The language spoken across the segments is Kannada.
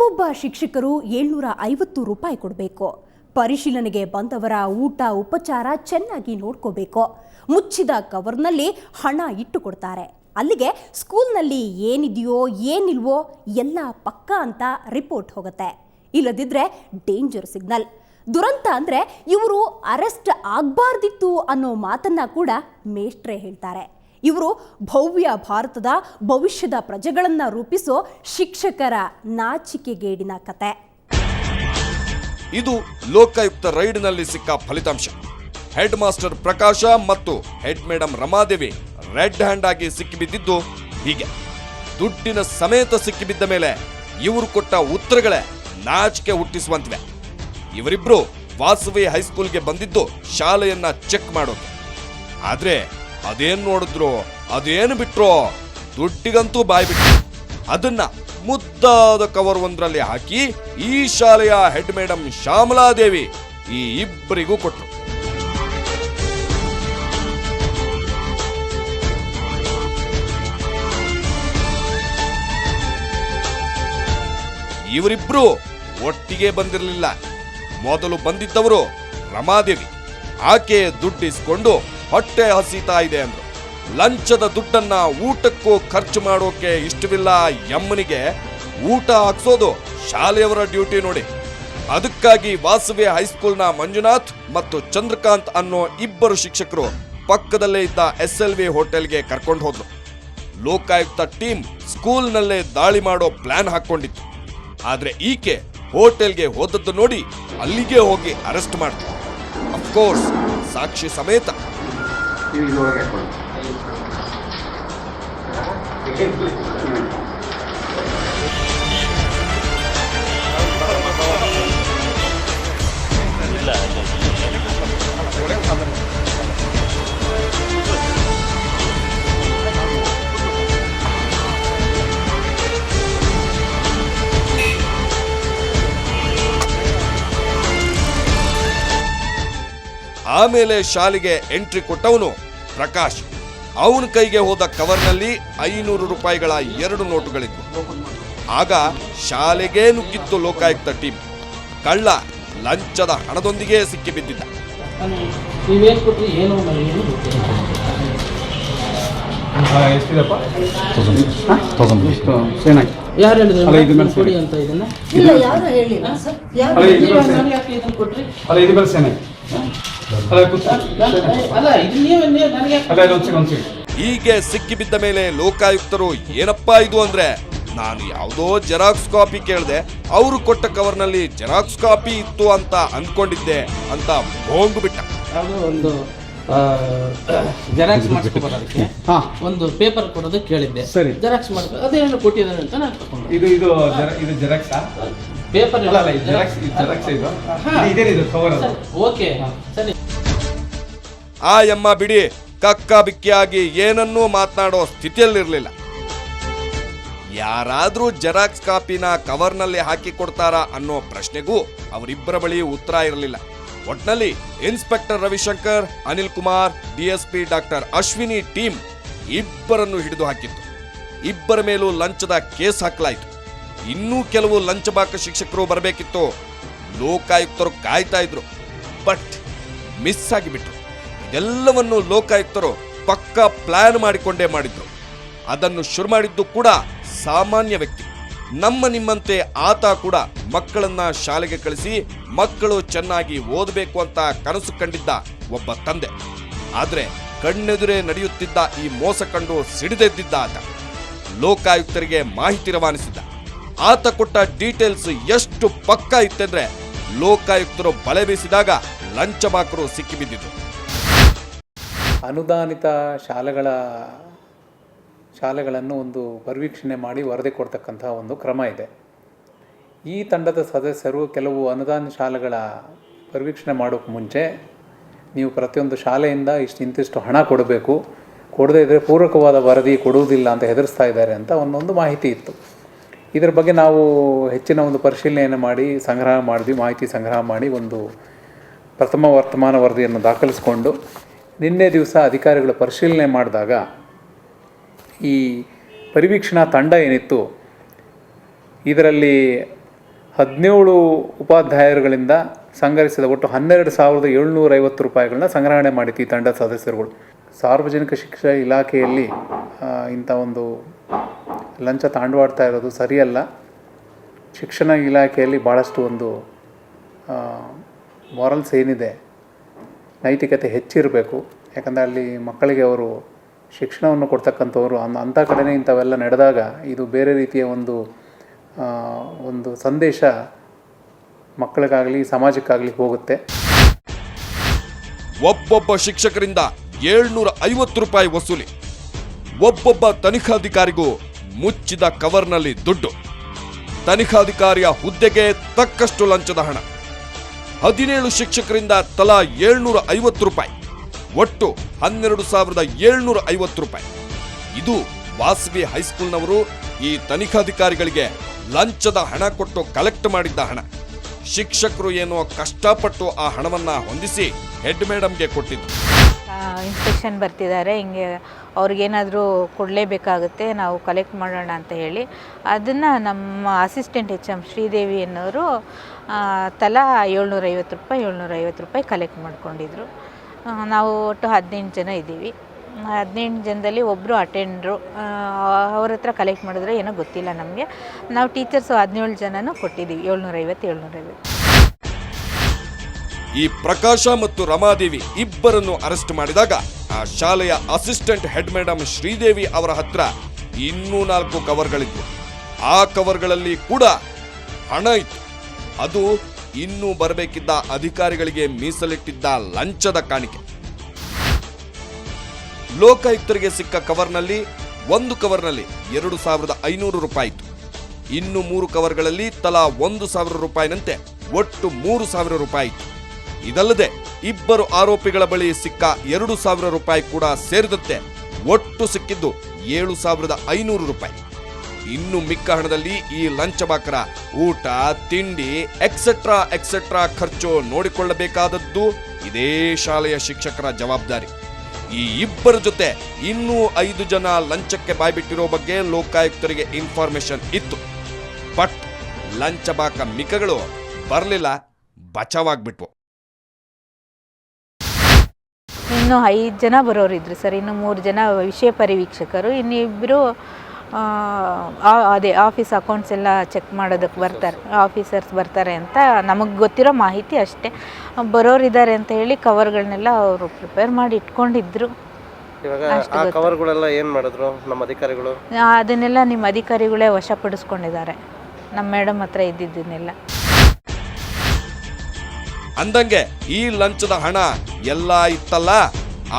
ಒಬ್ಬೊಬ್ಬ ಶಿಕ್ಷಕರು 750 ರೂಪಾಯಿ ಕೊಡಬೇಕು. ಪರಿಶೀಲನೆಗೆ ಬಂದವರ ಊಟ ಉಪಚಾರ ಚೆನ್ನಾಗಿ ನೋಡ್ಕೋಬೇಕು. ಮುಚ್ಚಿದ ಕವರ್ನಲ್ಲಿ ಹಣ ಇಟ್ಟು ಕೊಡ್ತಾರೆ. ಅಲ್ಲಿಗೆ ಸ್ಕೂಲ್ನಲ್ಲಿ ಏನಿದೆಯೋ ಏನಿಲ್ವೋ ಎಲ್ಲ ಪಕ್ಕಾ ಅಂತ ರಿಪೋರ್ಟ್ ಹೋಗುತ್ತೆ. ಇಲ್ಲದಿದ್ರೆ ಡೇಂಜರ್ ಸಿಗ್ನಲ್. ದುರಂತ ಅಂದರೆ ಇವರು ಅರೆಸ್ಟ್ ಆಗಬಾರ್ದಿತ್ತು ಅನ್ನೋ ಮಾತನ್ನ ಕೂಡ ಮೇಷ್ಟ್ರೇ ಹೇಳ್ತಾರೆ. ಇವರು ಭವ್ಯ ಭಾರತದ ಭವಿಷ್ಯದ ಪ್ರಜೆಗಳನ್ನು ರೂಪಿಸೋ ಶಿಕ್ಷಕರ ನಾಚಿಕೆಗೇಡಿನ ಕತೆ. ಇದು ಲೋಕಾಯುಕ್ತ ರೈಡ್ನಲ್ಲಿ ಸಿಕ್ಕ ಫಲಿತಾಂಶ. ಹೆಡ್ ಮಾಸ್ಟರ್ ಪ್ರಕಾಶ ಮತ್ತು head madam Ramadevi red hand ಆಗಿ ಸಿಕ್ಕಿಬಿದ್ದಿದ್ದು ಹೀಗೆ. ದುಡ್ಡಿನ ಸಮೇತ ಸಿಕ್ಕಿಬಿದ್ದ ಮೇಲೆ ಇವರು ಕೊಟ್ಟ ಉತ್ತರಗಳೇ ನಾಚಿಕೆ ಹುಟ್ಟಿಸುವಂತಿವೆ. ಇವರಿಬ್ರು ವಾಸವಿ ಹೈಸ್ಕೂಲ್ಗೆ ಬಂದಿದ್ದು ಶಾಲೆಯನ್ನ ಚೆಕ್ ಮಾಡೋಕೆ. ಆದ್ರೆ ಅದೇನ್ ನೋಡಿದ್ರು ಅದೇನು ಬಿಟ್ರೋ ದುಡ್ಡಿಗಂತೂ ಬಾಯ್ ಬಿಟ್ರು. ಅದನ್ನ ಮುದ್ದಾದ ಕವರ್ ಒಂದರಲ್ಲಿ ಹಾಕಿ ಈ ಶಾಲೆಯ ಹೆಡ್ ಮೇಡಮ್ ಶ್ಯಾಮಲಾದೇವಿ ಈ ಇಬ್ಬರಿಗೂ ಕೊಟ್ರು. ಇವರಿಬ್ರು ಒಟ್ಟಿಗೆ ಬಂದಿರಲಿಲ್ಲ. ಮೊದಲು ಬಂದಿದ್ದವರು ರಮಾದೇವಿ. ಆಕೆ ದುಡ್ಡಿಸ್ಕೊಂಡು ಹೊಟ್ಟೆ ಹಸಿತಾ ಇದೆ ಅಂದ್ರು. ಲಂಚದ ದುಡ್ಡನ್ನ ಊಟಕ್ಕೂ ಖರ್ಚು ಮಾಡೋಕೆ ಇಷ್ಟವಿಲ್ಲ ಯಮ್ಮನಿಗೆ ಊಟ ಹಾಕ್ಸೋದು ಶಾಲೆಯವರ ಡ್ಯೂಟಿ ನೋಡಿ. ಅದಕ್ಕಾಗಿ ವಾಸವಿ ಹೈಸ್ಕೂಲ್ನ ಮಂಜುನಾಥ್ ಮತ್ತು ಚಂದ್ರಕಾಂತ್ ಅನ್ನೋ ಇಬ್ಬರು ಶಿಕ್ಷಕರು ಪಕ್ಕದಲ್ಲೇ ಇದ್ದ SLV ಹೋಟೆಲ್ಗೆ ಕರ್ಕೊಂಡು ಹೋದ್ರು. ಲೋಕಾಯುಕ್ತ ಟೀಮ್ ಸ್ಕೂಲ್ನಲ್ಲೇ ದಾಳಿ ಮಾಡೋ ಪ್ಲಾನ್ ಹಾಕೊಂಡಿತ್ತು. ಆದ್ರೆ ಈಕೆ ಹೋಟೆಲ್ಗೆ ಹೋದದ್ದು ನೋಡಿ ಅಲ್ಲಿಗೆ ಹೋಗಿ ಅರೆಸ್ಟ್ ಮಾಡ್ತಾರೆ. ಅಫ್ಕೋರ್ಸ್ ಸಾಕ್ಷಿ ಸಮೇತ. ಆಮೇಲೆ ಶಾಲೆಗೆ ಎಂಟ್ರಿ ಕೊಟ್ಟವನು ಪ್ರಕಾಶ್. ಅವನ ಕೈಗೆ ಹೋದ ಕವರ್ನಲ್ಲಿ 500 ರೂಪಾಯಿಗಳ 2 ನೋಟುಗಳಿದ್ವು. ಆಗ ಶಾಲೆಗೆ ನುಗ್ಗಿತ್ತು ಲೋಕಾಯುಕ್ತ ಟೀಮ್. ಕಳ್ಳ ಲಂಚದ ಹಣದೊಂದಿಗೆ ಸಿಕ್ಕಿಬಿದ್ದಿದ್ದ. ಹೀಗೆ ಸಿಕ್ಕಿಬಿದ್ದ ಮೇಲೆ ಲೋಕಾಯುಕ್ತರು ಏನಪ್ಪಾ ಇದು ಅಂದ್ರೆ, ನಾನು ಯಾವುದೋ ಜೆರಾಕ್ಸ್ ಕಾಪಿ ಕೇಳಿದೆ, ಅವರು ಕೊಟ್ಟ ಕವರ್ನಲ್ಲಿ ಜೆರಾಕ್ಸ್ ಕಾಪಿ ಇತ್ತು ಅಂತ ಅಂದ್ಕೊಂಡಿದ್ದೆ ಅಂತ ಬೋಂಗು ಬಿಟ್ಟ. ಒಂದು ಜೆರಾಕ್ಸ್ ಮಾಡಿಸ್ಕೊಬರೋದಕ್ಕೆ ಒಂದು ಪೇಪರ್ ಕೊಡೋದು ಕೇಳಿದ್ದೆ. ಸರಿ, ಜೆರಾಕ್ಸ್ ಮಾಡ್ಕೊ ಅದೇನು ಕೊಟ್ಟಿದ್ದಾರೆ ಅಂತ ನಾನು ತಗೊಂಡೆ. ಇದು ಜೆರಾಕ್ಸ್ ಪೇಪರ್ ಅಲ್ಲ, ಜೆರಾಕ್ಸ್ ಇದು ಇದೇ ಇದು ಕವರ್. ಓಕೆ, ಸರಿ. ಆ ಯಮ್ಮ ಬಿಡಿ ಕಕ್ಕ ಬಿಕ್ಕಿಯಾಗಿ ಏನನ್ನೂ ಮಾತನಾಡೋ ಸ್ಥಿತಿಯಲ್ಲಿರಲಿಲ್ಲ. ಯಾರಾದ್ರೂ ಜೆರಾಕ್ಸ್ ಕಾಪಿನ ಕವರ್ನಲ್ಲಿ ಹಾಕಿ ಕೊಡ್ತಾರಾ ಅನ್ನೋ ಪ್ರಶ್ನೆಗೂ ಅವರಿಬ್ಬರ ಬಳಿ ಉತ್ತರ ಇರಲಿಲ್ಲ. ಒಟ್ನಲ್ಲಿ inspector Ravishankar, Anil Kumar, DSP doctor Ashwini team ಇಬ್ಬರನ್ನು ಹಿಡಿದು ಹಾಕಿತ್ತು. ಇಬ್ಬರ ಮೇಲೂ ಲಂಚದ ಕೇಸ್ ಹಾಕಲಾಯಿತು. ಇನ್ನೂ ಕೆಲವು ಲಂಚಬಾಕ ಶಿಕ್ಷಕರು ಬರಬೇಕಿತ್ತು. ಲೋಕಾಯುಕ್ತರು ಕಾಯ್ತಾ ಇದ್ರು, ಬಟ್ ಮಿಸ್ ಆಗಿಬಿಟ್ರು. ಇದೆಲ್ಲವನ್ನು ಲೋಕಾಯುಕ್ತರು ಪಕ್ಕಾ ಪ್ಲಾನ್ ಮಾಡಿಕೊಂಡೇ ಮಾಡಿದ್ರು. ಅದನ್ನು ಶುರು ಮಾಡಿದ್ದು ಕೂಡ ಸಾಮಾನ್ಯ ವ್ಯಕ್ತಿ. ನಮ್ಮ ನಿಮ್ಮಂತೆ ಆತ ಕೂಡ ಮಕ್ಕಳನ್ನ ಶಾಲೆಗೆ ಕಳಿಸಿ ಮಕ್ಕಳು ಚೆನ್ನಾಗಿ ಓದಬೇಕು ಅಂತ ಕನಸು ಕಂಡಿದ್ದ ಒಬ್ಬ ತಂದೆ. ಆದ್ರೆ ಕಣ್ಣೆದುರೇ ನಡೆಯುತ್ತಿದ್ದ ಈ ಮೋಸ ಕಂಡು ಸಿಡಿದೆದ್ದಿದ್ದ ಆತ ಲೋಕಾಯುಕ್ತರಿಗೆ ಮಾಹಿತಿ ರವಾನಿಸಿದ್ದ. ಆತ ಕೊಟ್ಟ ಡೀಟೇಲ್ಸ್ ಎಷ್ಟು ಪಕ್ಕಾ ಇತ್ತೆಂದ್ರೆ ಲೋಕಾಯುಕ್ತರು ಬಲೆ ಬೀಸಿದಾಗ ಲಂಚಬಾಕರು ಸಿಕ್ಕಿಬಿದ್ದಿದ್ರು. ಅನುದಾನಿತ ಶಾಲೆಗಳನ್ನು ಒಂದು ಪರಿವೀಕ್ಷಣೆ ಮಾಡಿ ವರದಿ ಕೊಡ್ತಕ್ಕಂತಹ ಒಂದು ಕ್ರಮ ಇದೆ. ಈ ತಂಡದ ಸದಸ್ಯರು ಕೆಲವು ಅನುದಾನ ಶಾಲೆಗಳ ಪರಿವೀಕ್ಷಣೆ ಮಾಡೋಕ್ಕೆ ಮುಂಚೆ ನೀವು ಪ್ರತಿಯೊಂದು ಶಾಲೆಯಿಂದ ಇಂತಿಷ್ಟು ಹಣ ಕೊಡಬೇಕು, ಕೊಡದೇ ಇದ್ದರೆ ಪೂರಕವಾದ ವರದಿ ಕೊಡುವುದಿಲ್ಲ ಅಂತ ಹೆದರಿಸ್ತಾ ಇದ್ದಾರೆ ಅಂತ ಒಂದೊಂದು ಮಾಹಿತಿ ಇತ್ತು. ಇದರ ಬಗ್ಗೆ ನಾವು ಹೆಚ್ಚಿನ ಒಂದು ಪರಿಶೀಲನೆಯನ್ನು ಮಾಡಿ ಮಾಹಿತಿ ಸಂಗ್ರಹ ಮಾಡಿ ಒಂದು ಪ್ರಥಮ ವರ್ತಮಾನ ವರದಿಯನ್ನು ದಾಖಲಿಸಿಕೊಂಡು ನಿನ್ನೆ ದಿವಸ ಅಧಿಕಾರಿಗಳು ಪರಿಶೀಲನೆ ಮಾಡಿದಾಗ ಈ ಪರಿವೀಕ್ಷಣಾ ತಂಡ ಏನಿತ್ತು ಇದರಲ್ಲಿ 17 ಉಪಾಧ್ಯಾಯರುಗಳಿಂದ ಸಂಗ್ರಹಿಸಿದ ಒಟ್ಟು 12,750 ರೂಪಾಯಿಗಳನ್ನ ಸಂಗ್ರಹಣೆ ಮಾಡಿತ್ತು ಈ ತಂಡದ ಸದಸ್ಯರುಗಳು. ಸಾರ್ವಜನಿಕ ಶಿಕ್ಷಣ ಇಲಾಖೆಯಲ್ಲಿ ಇಂಥ ಒಂದು ಲಂಚ ತಾಂಡವಾಡ್ತಾ ಇರೋದು ಸರಿಯಲ್ಲ. ಶಿಕ್ಷಣ ಇಲಾಖೆಯಲ್ಲಿ ಭಾಳಷ್ಟು ಒಂದು ಮಾರಲ್ಸ್ ಏನಿದೆ, ನೈತಿಕತೆ ಹೆಚ್ಚಿರಬೇಕು. ಯಾಕಂದರೆ ಅಲ್ಲಿ ಮಕ್ಕಳಿಗೆ ಅವರು ಶಿಕ್ಷಣವನ್ನು ಕೊಡ್ತಕ್ಕಂಥವ್ರು ಅಂಥ ಕಡೆನೇ ಇಂಥವೆಲ್ಲ ನಡೆದಾಗ ಇದು ಬೇರೆ ರೀತಿಯ ಒಂದು ಸಂದೇಶ ಮಕ್ಕಳಿಗಾಗಲಿ ಸಮಾಜಕ್ಕಾಗಲಿ ಹೋಗುತ್ತೆ. ಒಬ್ಬೊಬ್ಬ ಶಿಕ್ಷಕರಿಂದ 750 ರೂಪಾಯಿ ವಸೂಲಿ. ಒಬ್ಬೊಬ್ಬ ತನಿಖಾಧಿಕಾರಿಗೂ ಮುಚ್ಚಿದ ಕವರ್ನಲ್ಲಿ ದುಡ್ಡು. ತನಿಖಾಧಿಕಾರಿಯ ಹುದ್ದೆಗೆ ತಕ್ಕಷ್ಟು ಲಂಚದ ಹಣ. 17 ಶಿಕ್ಷಕರಿಂದ ತಲಾ 750 ರೂಪಾಯಿ, ಒಟ್ಟು 12,750 ರೂಪಾಯಿ. ಇದು ವಾಸವಿ ಹೈಸ್ಕೂಲ್ನವರು ಈ ತನಿಖಾಧಿಕಾರಿಗಳಿಗೆ ಲಂಚದ ಹಣ ಕೊಟ್ಟು ಕಲೆಕ್ಟ್ ಮಾಡಿದ್ದ ಹಣ. ಶಿಕ್ಷಕರು ಏನೋ ಕಷ್ಟಪಟ್ಟು ಆ ಹಣವನ್ನ ಹೊಂದಿಸಿ ಹೆಡ್ ಮೇಡಮ್ಗೆ ಕೊಟ್ಟಿದ್ದು. ಇನ್ಸ್ಪೆಕ್ಷನ್ ಬರ್ತಿದ್ದಾರೆ, ಹಿಂಗೆ ಅವ್ರಿಗೇನಾದರೂ ಕೊಡಲೇಬೇಕಾಗುತ್ತೆ, ನಾವು ಕಲೆಕ್ಟ್ ಮಾಡೋಣ ಅಂತ ಹೇಳಿ ಅದನ್ನು ನಮ್ಮ ಅಸಿಸ್ಟೆಂಟ್ HM ಶ್ರೀದೇವಿ ಅನ್ನೋರು ತಲಾ 750 ರೂಪಾಯಿ ಕಲೆಕ್ಟ್ ಮಾಡ್ಕೊಂಡಿದ್ರು. ನಾವು ಒಟ್ಟು 18 ಜನ ಇದ್ದೀವಿ. 18 ಜನದಲ್ಲಿ ಒಬ್ಬರು ಅಟೆಂಡ್ರು, ಅವ್ರ ಹತ್ರ ಕಲೆಕ್ಟ್ ಮಾಡಿದ್ರೆ ಏನೋ ಗೊತ್ತಿಲ್ಲ ನಮಗೆ. ನಾವು ಟೀಚರ್ಸು 17 ಜನನೂ ಕೊಟ್ಟಿದ್ದೀವಿ 750. ಈ ಪ್ರಕಾಶ ಮತ್ತು ರಮಾದೇವಿ ಇಬ್ಬರನ್ನು ಅರೆಸ್ಟ್ ಮಾಡಿದಾಗ ಆ ಶಾಲೆಯ ಅಸಿಸ್ಟೆಂಟ್ ಹೆಡ್ ಮೇಡಮ್ ಶ್ರೀದೇವಿ ಅವರ ಹತ್ರ ಇನ್ನೂ 4 ಕವರ್ಗಳಿದ್ವು. ಆ ಕವರ್ಗಳಲ್ಲಿ ಕೂಡ ಹಣ ಇತ್ತು. ಅದು ಇನ್ನೂ ಬರಬೇಕಿದ್ದ ಅಧಿಕಾರಿಗಳಿಗೆ ಮೀಸಲಿಟ್ಟಿದ್ದ ಲಂಚದ ಕಾಣಿಕೆ. ಲೋಕಾಯುಕ್ತರಿಗೆ ಸಿಕ್ಕ ಕವರ್ನಲ್ಲಿ ಒಂದು ಕವರ್ನಲ್ಲಿ 2,500 ರೂಪಾಯಿ ಇತ್ತು. ಇನ್ನು 3 ಕವರ್ಗಳಲ್ಲಿ ತಲಾ 1,000 ರೂಪಾಯಿನಂತೆ ಒಟ್ಟು 3,000 ರೂಪಾಯಿ ಇತ್ತು. ಇದಲ್ಲದೆ ಇಬ್ಬರು ಆರೋಪಿಗಳ ಬಳಿ ಸಿಕ್ಕ 2,000 ರೂಪಾಯಿ ಕೂಡ ಸೇರಿದಂತೆ ಒಟ್ಟು ಸಿಕ್ಕಿದ್ದು 7,500 ರೂಪಾಯಿ. ಇನ್ನು ಮಿಕ್ಕ ಹಣದಲ್ಲಿ ಈ ಲಂಚಬಾಕರ ಊಟ, ತಿಂಡಿ ಎಕ್ಸೆಟ್ರಾ ಖರ್ಚು ನೋಡಿಕೊಳ್ಳಬೇಕಾದದ್ದು ಇದೇ ಶಾಲೆಯ ಶಿಕ್ಷಕರ ಜವಾಬ್ದಾರಿ. ಈ ಇಬ್ಬರ ಜೊತೆ ಇನ್ನೂ 5 ಜನ ಲಂಚಕ್ಕೆ ಬಾಯ್ಬಿಟ್ಟಿರೋ ಬಗ್ಗೆ ಲೋಕಾಯುಕ್ತರಿಗೆ ಇನ್ಫಾರ್ಮೇಶನ್ ಇತ್ತು. ಬಟ್ ಲಂಚಬಾಕ ಮಿಕ್ಕಗಳು ಬರಲಿಲ್ಲ, ಬಚಾವಾಗ್ಬಿಟ್ವು. ಇನ್ನು 5 ಜನ ಬರೋರಿದ್ರು ಸರ್. ಇನ್ನು 3 ಜನ ವಿಷಯ ಪರಿವೀಕ್ಷಕರು, ಇನ್ನಿಬ್ಬರು ಅದೇ ಆಫೀಸ್ ಅಕೌಂಟ್ಸ್ ಎಲ್ಲ ಚೆಕ್ ಮಾಡೋದಕ್ಕೆ ಬರ್ತಾರೆ, ಆಫೀಸರ್ಸ್ ಬರ್ತಾರೆ ಅಂತ ನಮಗೆ ಗೊತ್ತಿರೋ ಮಾಹಿತಿ ಅಷ್ಟೇ. ಬರೋರಿದ್ದಾರೆ ಅಂತ ಹೇಳಿ ಕವರ್ಗಳನ್ನೆಲ್ಲ ಅವರು ಪ್ರಿಪೇರ್ ಮಾಡಿ ಇಟ್ಕೊಂಡಿದ್ರು. ಕವರ್ಗಳೆಲ್ಲ ಏನು ಮಾಡಿದ್ರು ನಮ್ಮ ಅಧಿಕಾರಿಗಳು? ಅದನ್ನೆಲ್ಲ ನಿಮ್ಮ ಅಧಿಕಾರಿಗಳೇ ವಶಪಡಿಸ್ಕೊಂಡಿದ್ದಾರೆ, ನಮ್ಮ ಮೇಡಮ್ ಹತ್ರ ಇದ್ದಿದ್ದನ್ನೆಲ್ಲ. ಅಂದಂಗೆ ಈ ಲಂಚದ ಹಣ ಎಲ್ಲ ಇತ್ತಲ್ಲ,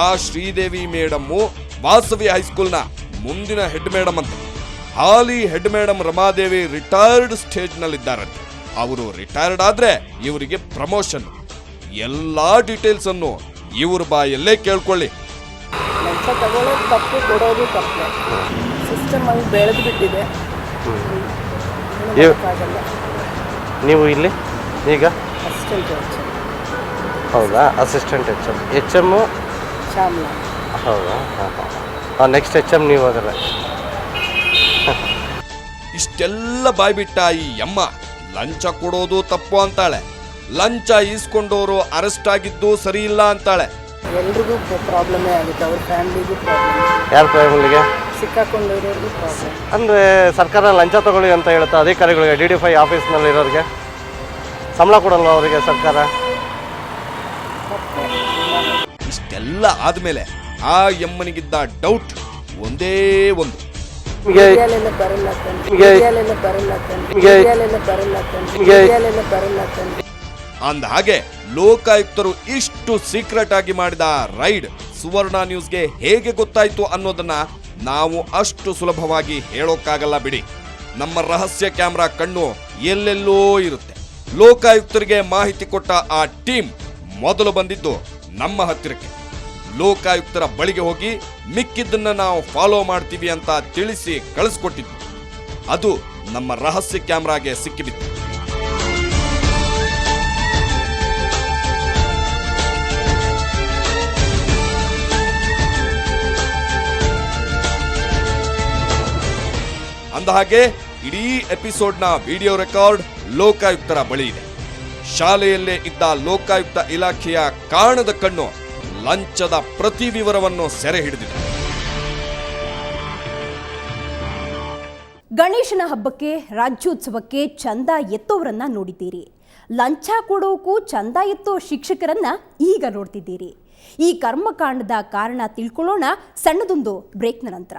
ಆ ಶ್ರೀದೇವಿ ಮೇಡಮ್ಮು ವಾಸವಿ ಹೈಸ್ಕೂಲ್ನ ಮುಂದಿನ ಹೆಡ್ ಮೇಡಮ್ ಅಂತ. ಹಾಲಿ ಹೆಡ್ ಮೇಡಮ್ ರಮಾದೇವಿ ರಿಟೈರ್ಡ್ ಸ್ಟೇಜ್ನಲ್ಲಿದ್ದಾರಂತೆ. ಅವರು ರಿಟೈರ್ಡ್ ಆದ್ರೆ ಇವರಿಗೆ ಪ್ರಮೋಷನ್. ಎಲ್ಲಾ ಡೀಟೇಲ್ಸ್ ಅನ್ನು ಇವ್ರ ಬಾಯಲ್ಲೇ ಕೇಳ್ಕೊಳ್ಳಿ. ಲಂಚ ತಗೊಳ್ಳೋದು ತಪ್ಪು, ಕೊಡೋದು ತಪ್ಪು. ಸಿಸ್ಟಮ್ ಹಂಗೆ ಬೆಳೆದು ಬಿಟ್ಟಿದೆ. ನೀವು ಇಲ್ಲಿ ಈಗ ಅಸಿಸ್ಟೆಂಟ್ ಹೌದಾ? Assistant HM Shyamla. ಹೌದಾ? ಹಾಂ ನೆಕ್ಸ್ಟ್ HM ನೀವು ಅದರ. ಇಷ್ಟೆಲ್ಲ ಬಾಯ್ಬಿಟ್ಟ ಈ ಯಮ್ಮ ಲಂಚ ಕೊಡೋದು ತಪ್ಪು ಅಂತಾಳೆ, ಲಂಚ ಈಸ್ಕೊಂಡವರು ಅರೆಸ್ಟ್ ಆಗಿದ್ದು ಸರಿ ಇಲ್ಲ ಅಂತಾಳೆ. ಎಲ್ರಿಗೂ ಪ್ರಾಬ್ಲಮೇ ಆಗುತ್ತೆ, ಅವ್ರ ಫ್ಯಾಮಿಲಿಗೂ ಪ್ರಾಬ್ಲಮ್. ಯಾರ ಫ್ಯಾಮಿಲಿಗೆ? ಸಿಕ್ಕಾಕೊಂಡಿರೋರಿಗೂ ಪ್ರಾಬ್ಲಮ್. ಅಂದರೆ ಸರ್ಕಾರ ಲಂಚ ತಗೊಳ್ಳಿ ಅಂತ ಹೇಳುತ್ತೆ ಅಧಿಕಾರಿಗಳಿಗೆ. DD5 ಆಫೀಸ್ನಲ್ಲಿರೋರಿಗೆ ಸಂಬಳ ಕೊಡಲ್ವ ಅವರಿಗೆ ಸರ್ಕಾರ? ಇಷ್ಟೆಲ್ಲ ಆದ್ಮೇಲೆ ಆ ಯಮ್ಮನಿಗಿದ್ದ ಡೌಟ್ ಒಂದೇ ಒಂದು. ಅಂದ ಹಾಗೆ ಲೋಕಾಯುಕ್ತರು ಇಷ್ಟು ಸೀಕ್ರೆಟ್ ಆಗಿ ಮಾಡಿದ ರೈಡ್ ಸುವರ್ಣ ನ್ಯೂಸ್ಗೆ ಹೇಗೆ ಗೊತ್ತಾಯ್ತು ಅನ್ನೋದನ್ನ ನಾವು ಅಷ್ಟು ಸುಲಭವಾಗಿ ಹೇಳೋಕ್ಕಾಗಲ್ಲ ಬಿಡಿ. ನಮ್ಮ ರಹಸ್ಯ ಕ್ಯಾಮ್ರಾ ಕಣ್ಣು ಎಲ್ಲೆಲ್ಲೋ ಇರುತ್ತೆ. ಲೋಕಾಯುಕ್ತರಿಗೆ ಮಾಹಿತಿ ಕೊಟ್ಟ ಆ ಟೀಮ್ ಮೊದಲು ಬಂದಿದ್ದು ನಮ್ಮ ಹತ್ತಿರಕ್ಕೆ. ಲೋಕಾಯುಕ್ತರ ಬಳಿಗೆ ಹೋಗಿ ಮಿಕ್ಕಿದ್ದನ್ನ ನಾವು ಫಾಲೋ ಮಾಡ್ತೀವಿ ಅಂತ ತಿಳಿಸಿ ಕಳಿಸ್ಕೊಟ್ಟಿದ್ದು. ಅದು ನಮ್ಮ ರಹಸ್ಯ ಕ್ಯಾಮ್ರಾಗೆ ಸಿಕ್ಕಿಬಿತ್ತು. ಅಂದಹಾಗೆ ಇಡೀ ಎಪಿಸೋಡ್ನ ವಿಡಿಯೋ ರೆಕಾರ್ಡ್ ಲೋಕಾಯುಕ್ತರ ಬಳಿ ಇದೆ. ಶಾಲೆಯಲ್ಲೇ ಇದ್ದ ಲೋಕಾಯುಕ್ತ ಇಲಾಖೆಯ ಕಾಣದ ಕಣ್ಣು ಲಂಚದ ಪ್ರತಿ ವಿವರವನ್ನು ಸೆರೆ ಹಿಡಿದಿದೆ. ಗಣೇಶನ ಹಬ್ಬಕ್ಕೆ, ರಾಜ್ಯೋತ್ಸವಕ್ಕೆ ಚಂದ ಎತ್ತೋರನ್ನ ನೋಡಿದ್ದೀರಿ. ಲಂಚ ಕೊಡೋಕು ಚಂದ ಎತ್ತೋ ಶಿಕ್ಷಕರನ್ನ ಈಗ ನೋಡ್ತಿದ್ದೀರಿ. ಈ ಕರ್ಮಕಾಂಡದ ಕಾರಣ ತಿಳ್ಕೊಳ್ಳೋಣ ಸಣ್ಣದೊಂದು ಬ್ರೇಕ್ನ ನಂತರ.